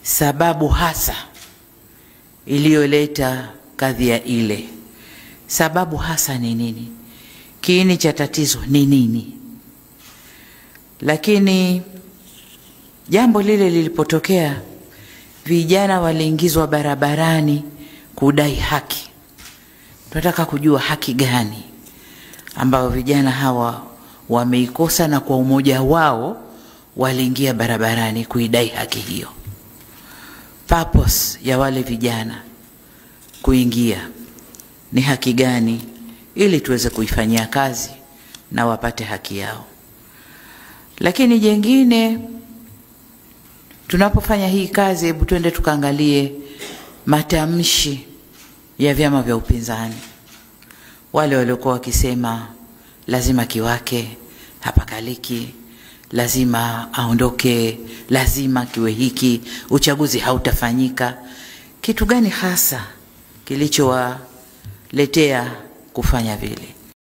sababu hasa iliyoleta kadhia ile. Sababu hasa ni nini? Kiini cha tatizo ni nini? Lakini jambo lile lilipotokea, vijana waliingizwa barabarani kudai haki. Tunataka kujua haki gani ambao vijana hawa wameikosa, na kwa umoja wao waliingia barabarani kuidai haki hiyo. Purpose ya wale vijana kuingia ni haki gani, ili tuweze kuifanyia kazi na wapate haki yao. Lakini jengine, tunapofanya hii kazi, hebu twende tukaangalie matamshi ya vyama vya upinzani. Wale waliokuwa wakisema lazima Kiwake hapakaliki, lazima aondoke, lazima kiwe hiki, uchaguzi hautafanyika. Kitu gani hasa kilichowaletea kufanya vile?